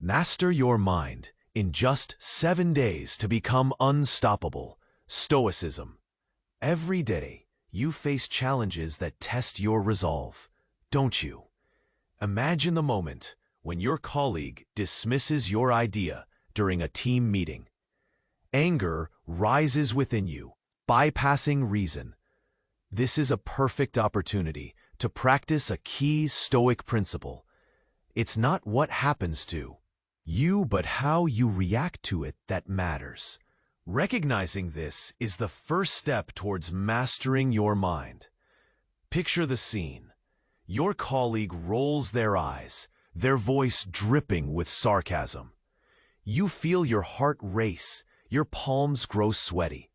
Master your mind in just 7 days to become unstoppable. Stoicism. Every day, you face challenges that test your resolve, don't you? Imagine the moment when your colleague dismisses your idea during a team meeting. Anger rises within you, bypassing reason. This is a perfect opportunity to practice a key Stoic principle. It's not what happens to you, but how you react to it that matters. Recognizing this is the first step towards mastering your mind. Picture the scene. Your colleague rolls their eyes, their voice dripping with sarcasm. You feel your heart race, your palms grow sweaty.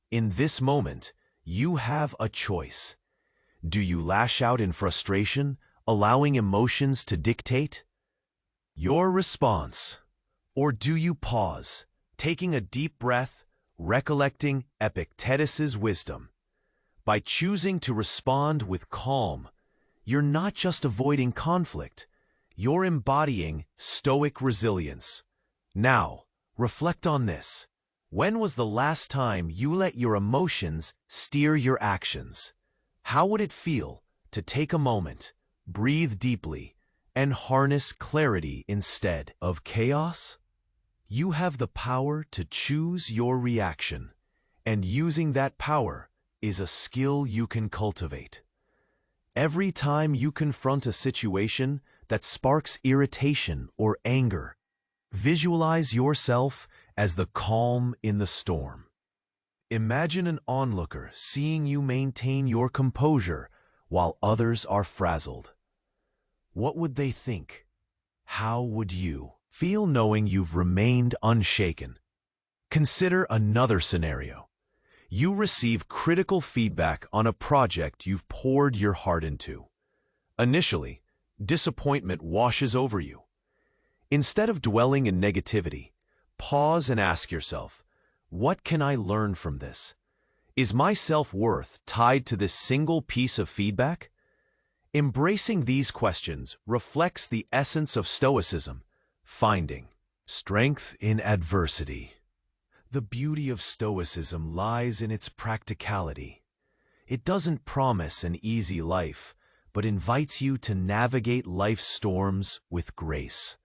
In this moment, you have a choice. Do you lash out in frustration, allowing emotions to dictate your response? Or do you pause, taking a deep breath, recollecting Epictetus's wisdom? By choosing to respond with calm, you're not just avoiding conflict, you're embodying Stoic resilience. Now, reflect on this. When was the last time you let your emotions steer your actions? How would it feel to take a moment, breathe deeply, and harness clarity instead of chaos? You have the power to choose your reaction, and using that power is a skill you can cultivate. Every time you confront a situation that sparks irritation or anger, visualize yourself as the calm in the storm. Imagine an onlooker seeing you maintain your composure while others are frazzled. What would they think? How would you feel knowing you've remained unshaken? Consider another scenario. You receive critical feedback on a project you've poured your heart into. Initially, disappointment washes over you. Instead of dwelling in negativity, pause and ask yourself, what can I learn from this? Is my self-worth tied to this single piece of feedback? Embracing these questions reflects the essence of Stoicism, finding strength in adversity. The beauty of Stoicism lies in its practicality. It doesn't promise an easy life, but invites you to navigate life's storms with grace.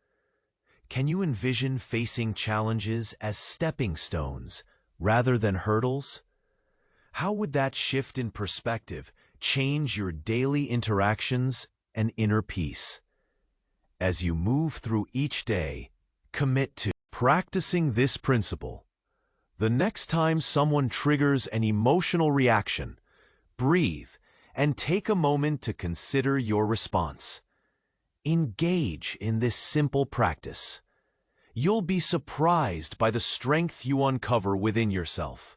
Can you envision facing challenges as stepping stones rather than hurdles? How would that shift in perspective change your daily interactions and inner peace? As you move through each day, commit to practicing this principle. The next time someone triggers an emotional reaction, breathe and take a moment to consider your response. Engage in this simple practice. You'll be surprised by the strength you uncover within yourself.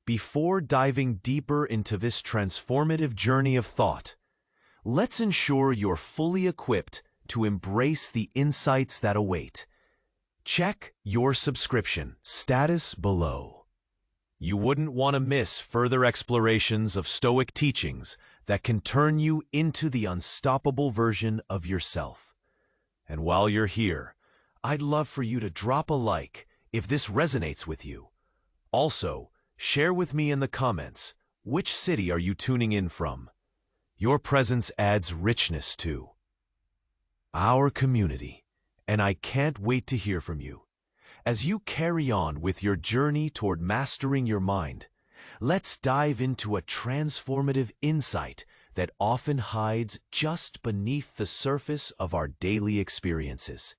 Before diving deeper into this transformative journey of thought, let's ensure you're fully equipped to embrace the insights that await. Check your subscription status below. You wouldn't want to miss further explorations of Stoic teachings that can turn you into the unstoppable version of yourself. And while you're here, I'd love for you to drop a like if this resonates with you. Also, share with me in the comments, which city are you tuning in from? Your presence adds richness to our community, and I can't wait to hear from you. As you carry on with your journey toward mastering your mind, let's dive into a transformative insight that often hides just beneath the surface of our daily experiences.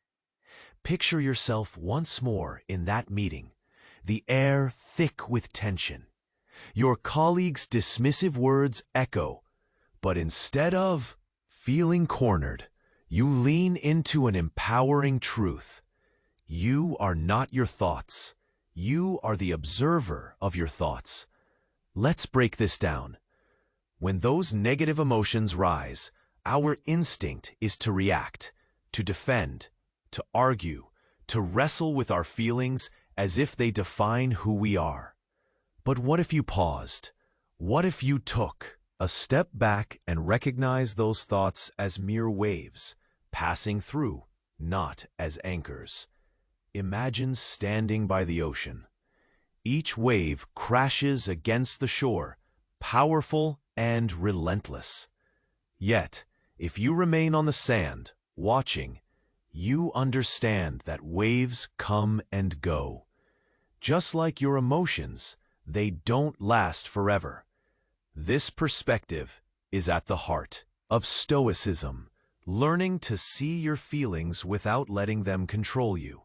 Picture yourself once more in that meeting, the air thick with tension. Your colleague's dismissive words echo, but instead of feeling cornered, you lean into an empowering truth. You are not your thoughts. You are the observer of your thoughts. Let's break this down. When those negative emotions rise, our instinct is to react, to defend, to argue, to wrestle with our feelings as if they define who we are. But what if you paused? What if you took a step back and recognized those thoughts as mere waves, passing through, not as anchors. Imagine standing by the ocean. Each wave crashes against the shore, powerful and relentless. Yet, if you remain on the sand, watching, you understand that waves come and go. Just like your emotions, they don't last forever. This perspective is at the heart of Stoicism, learning to see your feelings without letting them control you.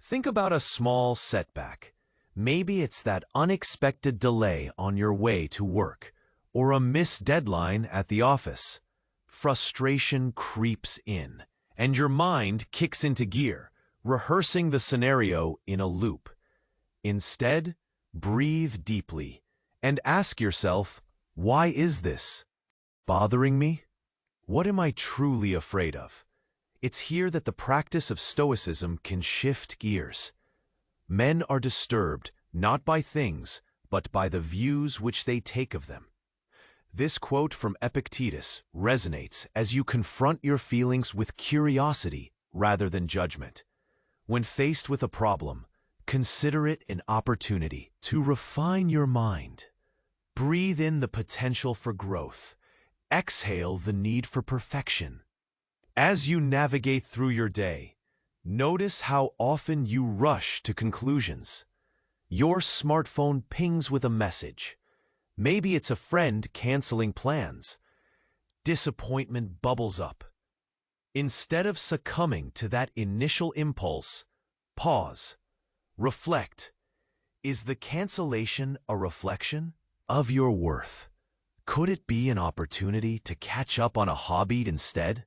Think about a small setback. Maybe it's that unexpected delay on your way to work, or a missed deadline at the office. Frustration creeps in, and your mind kicks into gear, rehearsing the scenario in a loop. Instead, breathe deeply and ask yourself, why is this bothering me? What am I truly afraid of? It's here that the practice of Stoicism can shift gears. Men are disturbed not by things, but by the views which they take of them. This quote from Epictetus resonates as you confront your feelings with curiosity rather than judgment. When faced with a problem, consider it an opportunity to refine your mind. Breathe in the potential for growth. Exhale the need for perfection. As you navigate through your day, notice how often you rush to conclusions. Your smartphone pings with a message. Maybe it's a friend canceling plans. Disappointment bubbles up. Instead of succumbing to that initial impulse, pause. Reflect. Is the cancellation a reflection of your worth? Could it be an opportunity to catch up on a hobby instead?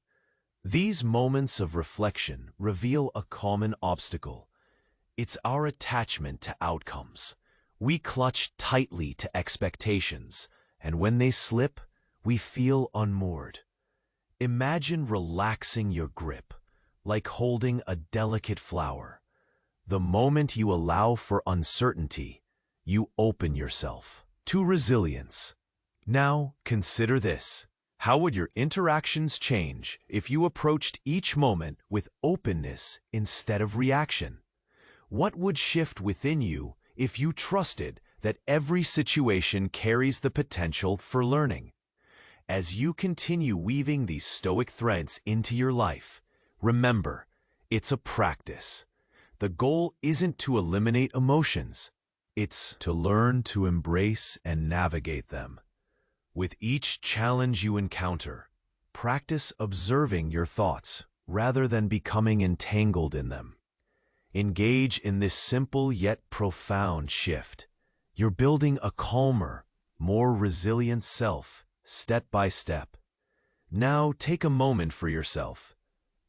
These moments of reflection reveal a common obstacle. It's our attachment to outcomes. We clutch tightly to expectations, and when they slip, we feel unmoored. Imagine relaxing your grip, like holding a delicate flower. The moment you allow for uncertainty, you open yourself to resilience. Now, consider this. How would your interactions change if you approached each moment with openness instead of reaction? What would shift within you if you trusted that every situation carries the potential for learning? As you continue weaving these Stoic threads into your life, remember, it's a practice. The goal isn't to eliminate emotions. It's to learn to embrace and navigate them. With each challenge you encounter, practice observing your thoughts rather than becoming entangled in them. Engage in this simple yet profound shift. You're building a calmer, more resilient self, step by step. Now take a moment for yourself.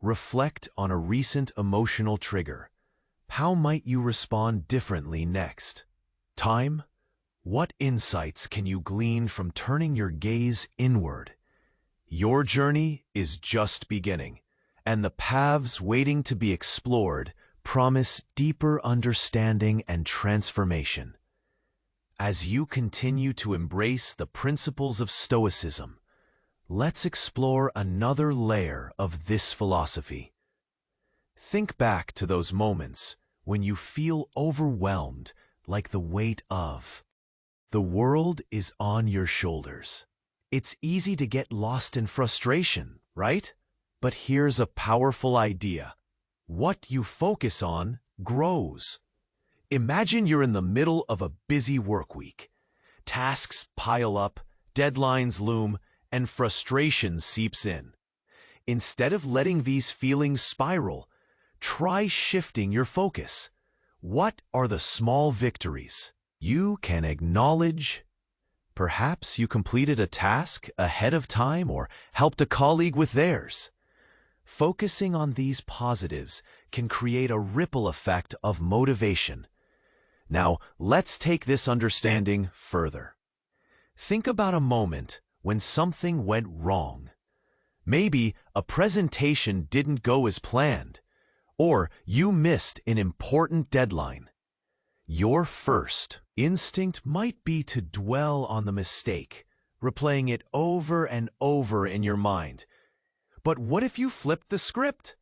Reflect on a recent emotional trigger. How might you respond differently next? Time? What insights can you glean from turning your gaze inward? Your journey is just beginning, and the paths waiting to be explored promise deeper understanding and transformation. As you continue to embrace the principles of Stoicism, let's explore another layer of this philosophy. Think back to those moments when you feel overwhelmed, like the weight of the world is on your shoulders. It's easy to get lost in frustration, right? But here's a powerful idea. What you focus on grows. Imagine you're in the middle of a busy work week. Tasks pile up, deadlines loom, and frustration seeps in. Instead of letting these feelings spiral, try shifting your focus. What are the small victories you can acknowledge? Perhaps you completed a task ahead of time or helped a colleague with theirs. Focusing on these positives can create a ripple effect of motivation. Now, let's take this understanding further. Think about a moment when something went wrong. Maybe a presentation didn't go as planned, or you missed an important deadline. Your first instinct might be to dwell on the mistake, replaying it over and over in your mind. But what if you flipped the script?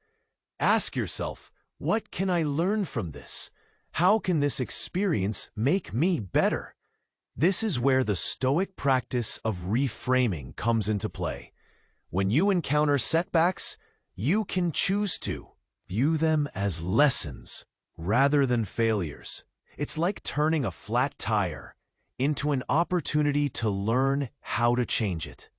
Ask yourself, what can I learn from this? How can this experience make me better? This is where the Stoic practice of reframing comes into play. When you encounter setbacks, you can choose to view them as lessons rather than failures. It's like turning a flat tire into an opportunity to learn how to change it.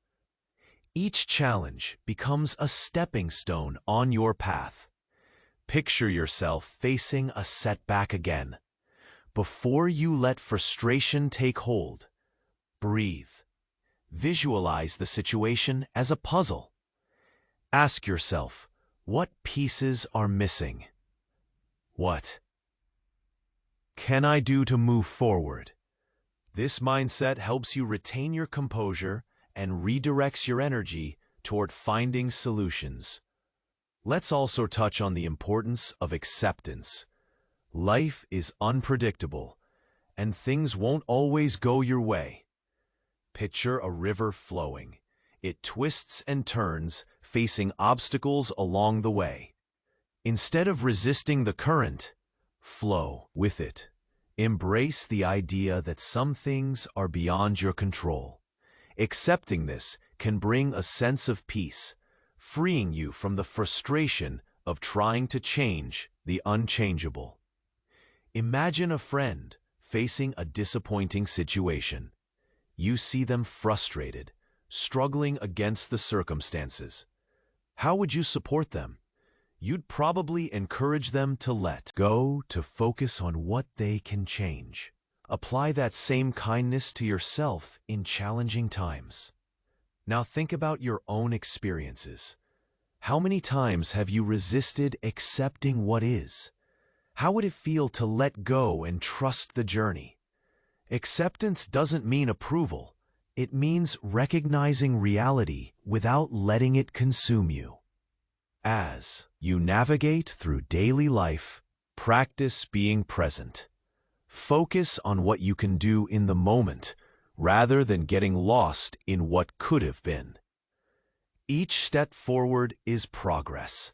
Each challenge becomes a stepping stone on your path. Picture yourself facing a setback again. Before you let frustration take hold, breathe. Visualize the situation as a puzzle. Ask yourself, what pieces are missing? What can I do to move forward? This mindset helps you retain your composure and redirects your energy toward finding solutions. Let's also touch on the importance of acceptance. Life is unpredictable, and things won't always go your way. Picture a river flowing. It twists and turns, facing obstacles along the way. Instead of resisting the current, flow with it. Embrace the idea that some things are beyond your control. Accepting this can bring a sense of peace, freeing you from the frustration of trying to change the unchangeable. Imagine a friend facing a disappointing situation. You see them frustrated, struggling against the circumstances. How would you support them? You'd probably encourage them to let go, to focus on what they can change. Apply that same kindness to yourself in challenging times. Now think about your own experiences. How many times have you resisted accepting what is? How would it feel to let go and trust the journey? Acceptance doesn't mean approval. It means recognizing reality without letting it consume you. As you navigate through daily life, practice being present. Focus on what you can do in the moment, rather than getting lost in what could have been. Each step forward is progress,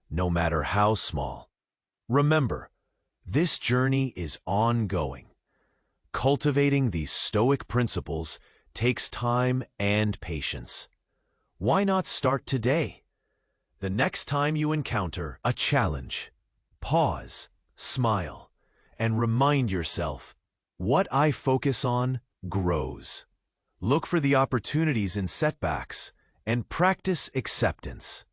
no matter how small. Remember, this journey is ongoing. Cultivating these Stoic principles takes time and patience. Why not start today? The next time you encounter a challenge, pause, smile, and remind yourself, what I focus on grows. Look for the opportunities in setbacks and practice acceptance.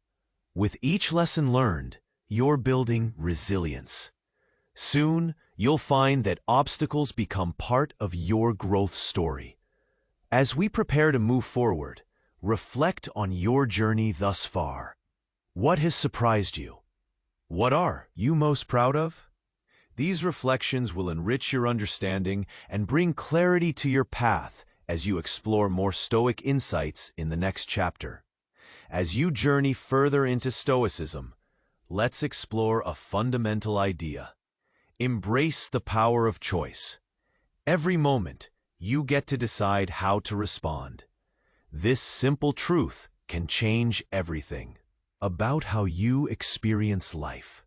With each lesson learned, you're building resilience. Soon, you'll find that obstacles become part of your growth story. As we prepare to move forward, reflect on your journey thus far. What has surprised you? What are you most proud of? These reflections will enrich your understanding and bring clarity to your path as you explore more Stoic insights in the next chapter. As you journey further into Stoicism, let's explore a fundamental idea. Embrace the power of choice. Every moment, you get to decide how to respond. This simple truth can change everything about how you experience life.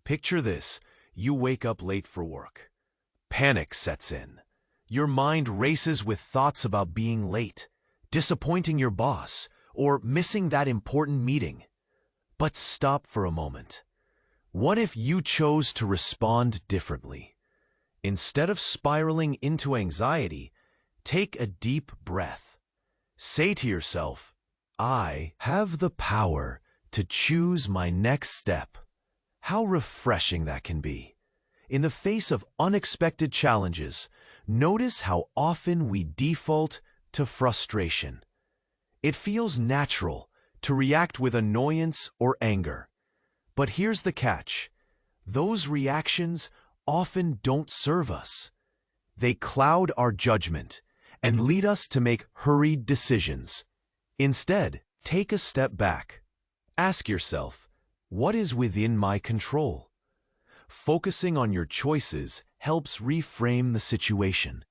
Picture this. You wake up late for work. Panic sets in. Your mind races with thoughts about being late, disappointing your boss, or missing that important meeting. But stop for a moment. What if you chose to respond differently? Instead of spiraling into anxiety, take a deep breath. Say to yourself, I have the power to choose my next step. How refreshing that can be. In the face of unexpected challenges, notice how often we default to frustration. It feels natural to react with annoyance or anger. But here's the catch. Those reactions often don't serve us. They cloud our judgment and lead us to make hurried decisions. Instead, take a step back. Ask yourself, what is within my control? Focusing on your choices helps reframe the situation.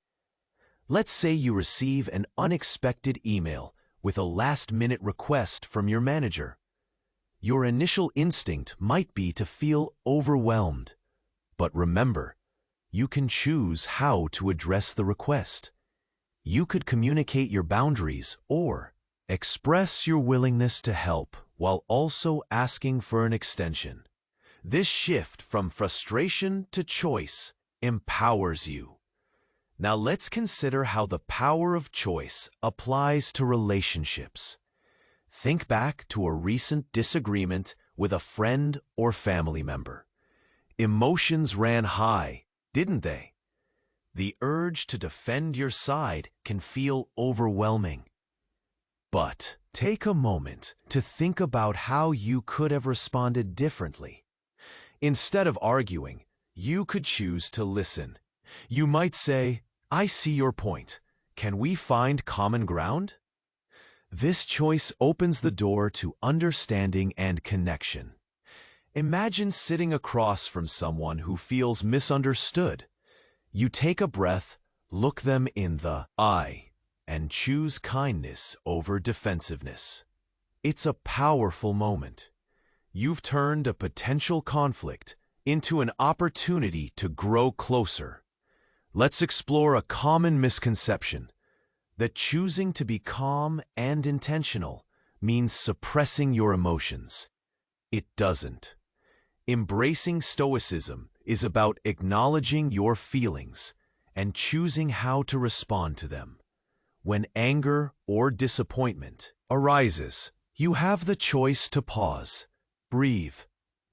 Let's say you receive an unexpected email with a last-minute request from your manager. Your initial instinct might be to feel overwhelmed. But remember, you can choose how to address the request. You could communicate your boundaries or express your willingness to help while also asking for an extension. This shift from frustration to choice empowers you. Now let's consider how the power of choice applies to relationships. Think back to a recent disagreement with a friend or family member. Emotions ran high, didn't they? The urge to defend your side can feel overwhelming. But take a moment to think about how you could have responded differently. Instead of arguing, you could choose to listen. You might say, "I see your point. Can we find common ground?" This choice opens the door to understanding and connection. Imagine sitting across from someone who feels misunderstood. You take a breath, look them in the eye, and choose kindness over defensiveness. It's a powerful moment. You've turned a potential conflict into an opportunity to grow closer. Let's explore a common misconception: that choosing to be calm and intentional means suppressing your emotions. It doesn't. Embracing Stoicism is about acknowledging your feelings and choosing how to respond to them. When anger or disappointment arises, you have the choice to pause, breathe,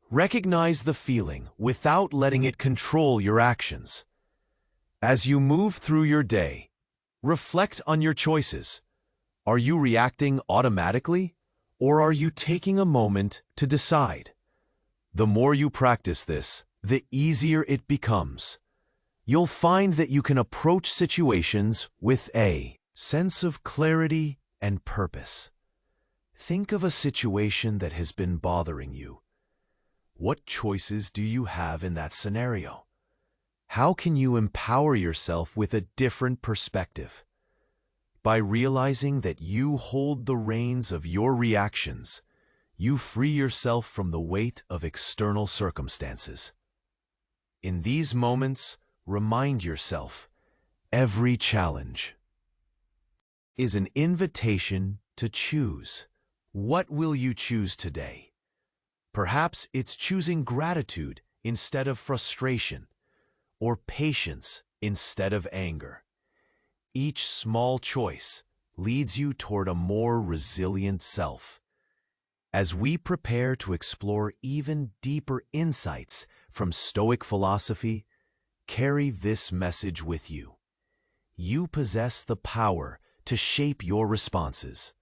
recognize the feeling without letting it control your actions. As you move through your day, reflect on your choices. Are you reacting automatically, or are you taking a moment to decide? The more you practice this, the easier it becomes. You'll find that you can approach situations with a sense of clarity and purpose. Think of a situation that has been bothering you. What choices do you have in that scenario? How can you empower yourself with a different perspective? By realizing that you hold the reins of your reactions, you free yourself from the weight of external circumstances. In these moments, remind yourself, every challenge is an invitation to choose. What will you choose today? Perhaps it's choosing gratitude instead of frustration, or patience instead of anger. Each small choice leads you toward a more resilient self. As we prepare to explore even deeper insights from Stoic philosophy, carry this message with you. You possess the power to shape your responses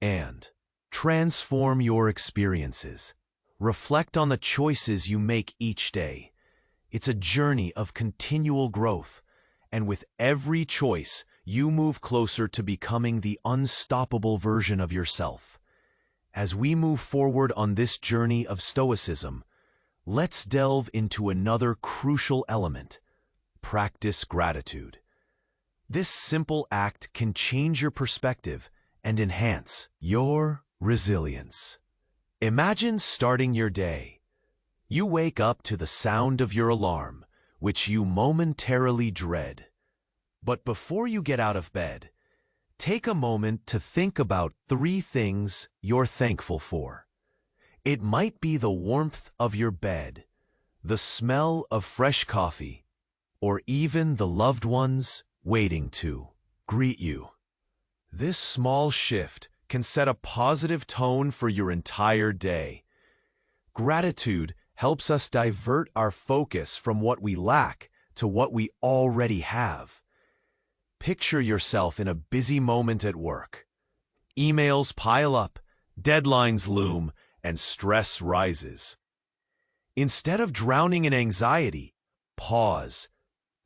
and transform your experiences. Reflect on the choices you make each day. It's a journey of continual growth, and with every choice, you move closer to becoming the unstoppable version of yourself. As we move forward on this journey of Stoicism, let's delve into another crucial element: practice gratitude. This simple act can change your perspective and enhance your resilience. Imagine starting your day. You wake up to the sound of your alarm, which you momentarily dread. But before you get out of bed, take a moment to think about 3 things you're thankful for. It might be the warmth of your bed, the smell of fresh coffee, or even the loved ones waiting to greet you. This small shift can set a positive tone for your entire day. Gratitude helps us divert our focus from what we lack to what we already have. Picture yourself in a busy moment at work. Emails pile up, deadlines loom, and stress rises. Instead of drowning in anxiety, pause.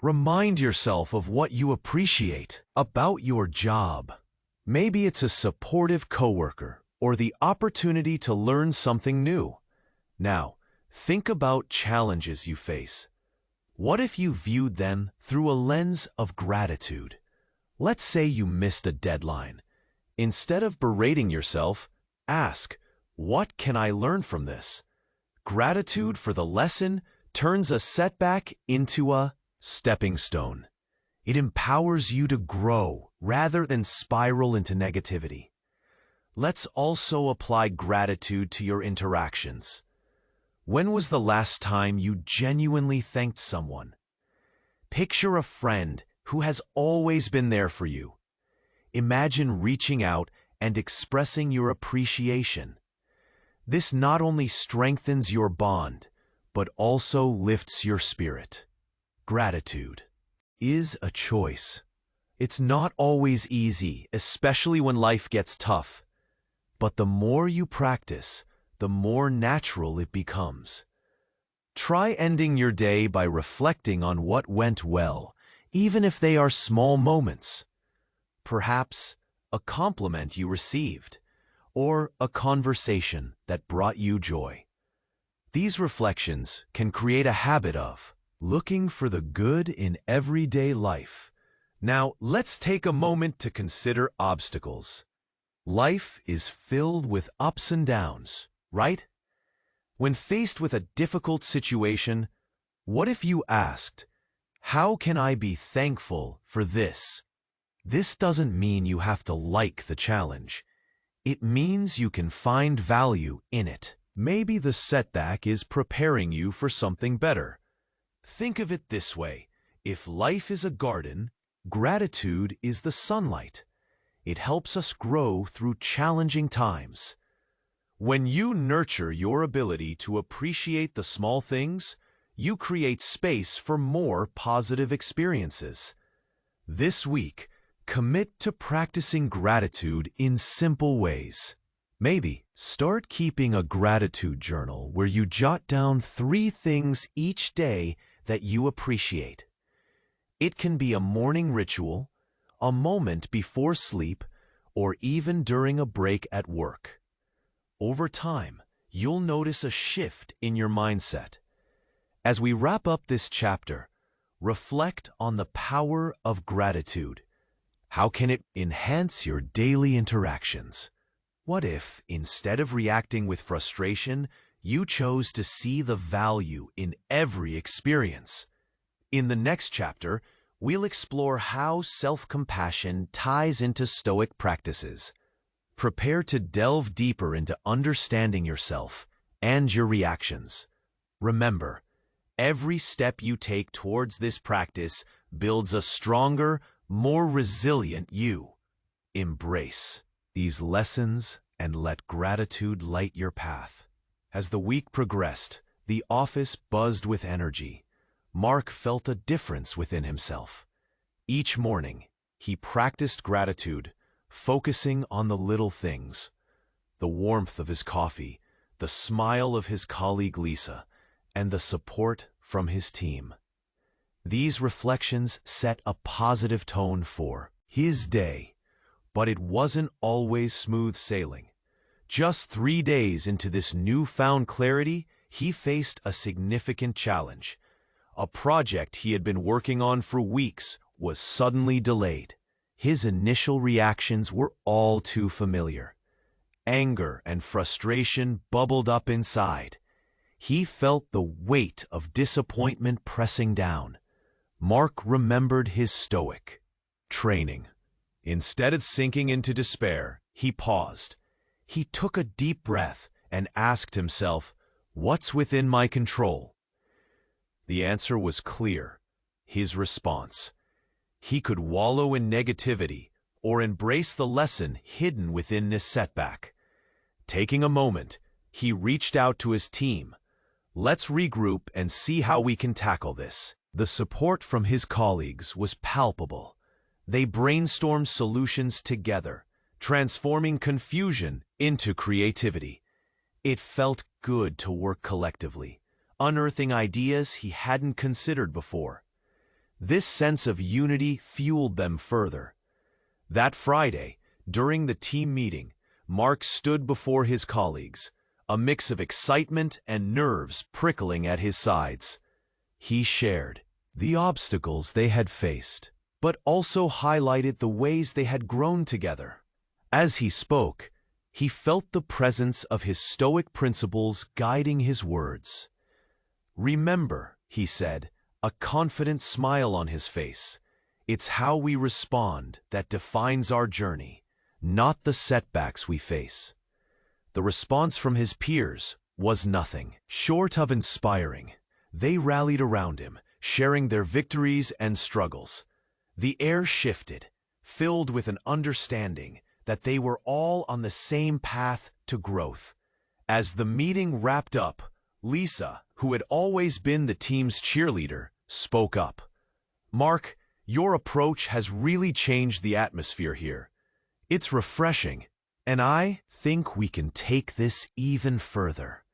Remind yourself of what you appreciate about your job. Maybe it's a supportive coworker or the opportunity to learn something new. Now, think about challenges you face. What if you viewed them through a lens of gratitude? Let's say you missed a deadline. Instead of berating yourself, ask, What can I learn from this? Gratitude for the lesson turns a setback into a stepping stone. It empowers you to grow rather than spiral into negativity. Let's also apply gratitude to your interactions. When was the last time you genuinely thanked someone? Picture a friend who has always been there for you. Imagine reaching out and expressing your appreciation. This not only strengthens your bond, but also lifts your spirit. Gratitude is a choice. It's not always easy, especially when life gets tough. But the more you practice, the more natural it becomes. Try ending your day by reflecting on what went well, even if they are small moments. Perhaps a compliment you received, or a conversation that brought you joy. These reflections can create a habit of looking for the good in everyday life. Now, let's take a moment to consider obstacles. Life is filled with ups and downs, right? When faced with a difficult situation, what if you asked, "How can I be thankful for this?" This doesn't mean you have to like the challenge. It means you can find value in it. Maybe the setback is preparing you for something better. Think of it this way. If life is a garden, gratitude is the sunlight. It helps us grow through challenging times. When you nurture your ability to appreciate the small things, you create space for more positive experiences. This week, commit to practicing gratitude in simple ways. Maybe start keeping a gratitude journal where you jot down 3 things each day that you appreciate. It can be a morning ritual, a moment before sleep, or even during a break at work. Over time, you'll notice a shift in your mindset. As we wrap up this chapter, reflect on the power of gratitude. How can it enhance your daily interactions? What if, instead of reacting with frustration, you chose to see the value in every experience? In the next chapter, we'll explore how self-compassion ties into Stoic practices. Prepare to delve deeper into understanding yourself and your reactions. Remember, every step you take towards this practice builds a stronger, more resilient you. Embrace these lessons and let gratitude light your path. As the week progressed, the office buzzed with energy. Mark felt a difference within himself. Each morning, he practiced gratitude, focusing on the little things. The warmth of his coffee, the smile of his colleague Lisa, and the support from his team. These reflections set a positive tone for his day, but it wasn't always smooth sailing. Just 3 days into this newfound clarity, he faced a significant challenge. A project he had been working on for weeks was suddenly delayed. His initial reactions were all too familiar. Anger and frustration bubbled up inside. He felt the weight of disappointment pressing down. Mark remembered his Stoic training. Instead of sinking into despair, he paused. He took a deep breath and asked himself, "What's within my control?" The answer was clear. His response. He could wallow in negativity or embrace the lesson hidden within this setback. Taking a moment, he reached out to his team. "Let's regroup and see how we can tackle this." The support from his colleagues was palpable. They brainstormed solutions together, transforming confusion into creativity. It felt good to work collectively, unearthing ideas he hadn't considered before. This sense of unity fueled them further. That Friday, during the team meeting, Mark stood before his colleagues, a mix of excitement and nerves prickling at his sides. He shared the obstacles they had faced, but also highlighted the ways they had grown together. As he spoke, He felt the presence of his Stoic principles guiding his words. "Remember," he said, a confident smile on his face, "it's how we respond that defines our journey, not the setbacks we face." The response from his peers was nothing short of inspiring. They rallied around him, sharing their victories and struggles. The air shifted, filled with an understanding that they were all on the same path to growth. As the meeting wrapped up, Lisa, who had always been the team's cheerleader, spoke up. "Mark, your approach has really changed the atmosphere here. It's refreshing, and I think we can take this even further."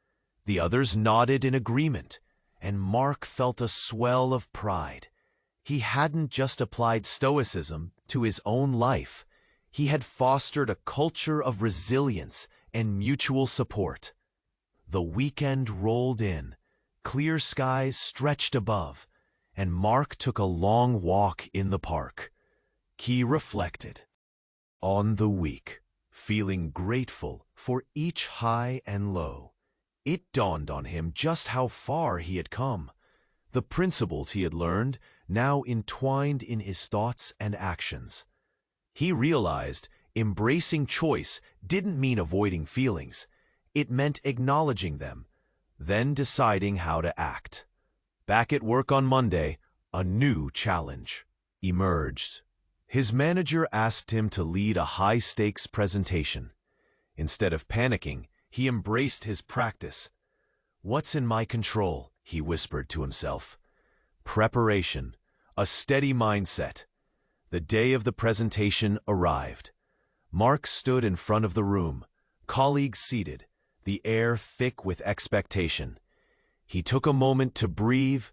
The others nodded in agreement, and Mark felt a swell of pride. He hadn't just applied Stoicism to his own life. He had fostered a culture of resilience and mutual support. The weekend rolled in, clear skies stretched above, and Mark took a long walk in the park. He reflected on the week, feeling grateful for each high and low. It dawned on him just how far he had come. The principles he had learned now entwined in his thoughts and actions. He realized embracing choice didn't mean avoiding feelings. It meant acknowledging them, then deciding how to act. Back at work on Monday, a new challenge emerged. His manager asked him to lead a high-stakes presentation. Instead of panicking, he embraced his practice. "What's in my control?" he whispered to himself. Preparation, a steady mindset. The day of the presentation arrived. Mark stood in front of the room, colleagues seated, the air thick with expectation. He took a moment to breathe,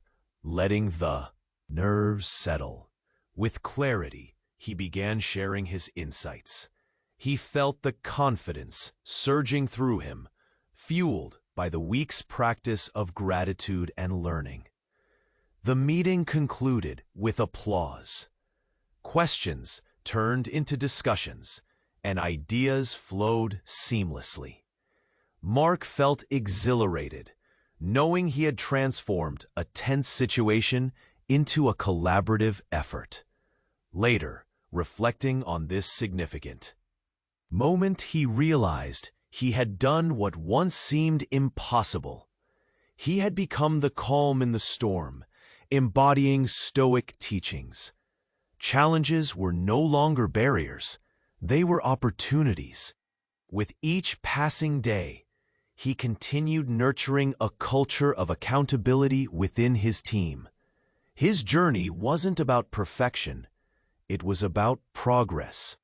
letting the nerves settle. With clarity, he began sharing his insights. He felt the confidence surging through him, fueled by the week's practice of gratitude and learning. The meeting concluded with applause. Questions turned into discussions, and ideas flowed seamlessly. Mark felt exhilarated, knowing he had transformed a tense situation into a collaborative effort. Later, reflecting on this significant moment, he realized he had done what once seemed impossible. He had become the calm in the storm, embodying Stoic teachings. Challenges were no longer barriers, they were opportunities. With each passing day, he continued nurturing a culture of accountability within his team. His journey wasn't about perfection, it was about progress.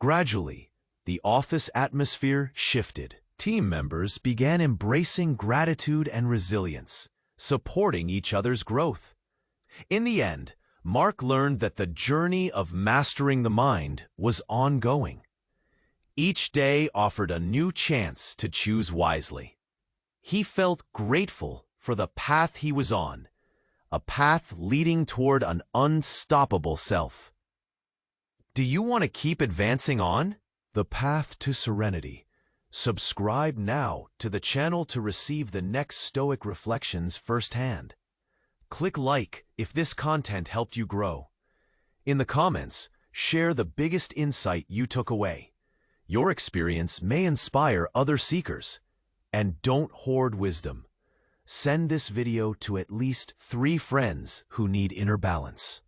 Gradually, the office atmosphere shifted. Team members began embracing gratitude and resilience, supporting each other's growth. In the end, Mark learned that the journey of mastering the mind was ongoing. Each day offered a new chance to choose wisely. He felt grateful for the path he was on, a path leading toward an unstoppable self. Do you want to keep advancing on the path to serenity? Subscribe now to the channel to receive the next Stoic reflections firsthand. Click like if this content helped you grow. In the comments, share the biggest insight you took away. Your experience may inspire other seekers. And don't hoard wisdom. Send this video to at least 3 friends who need inner balance.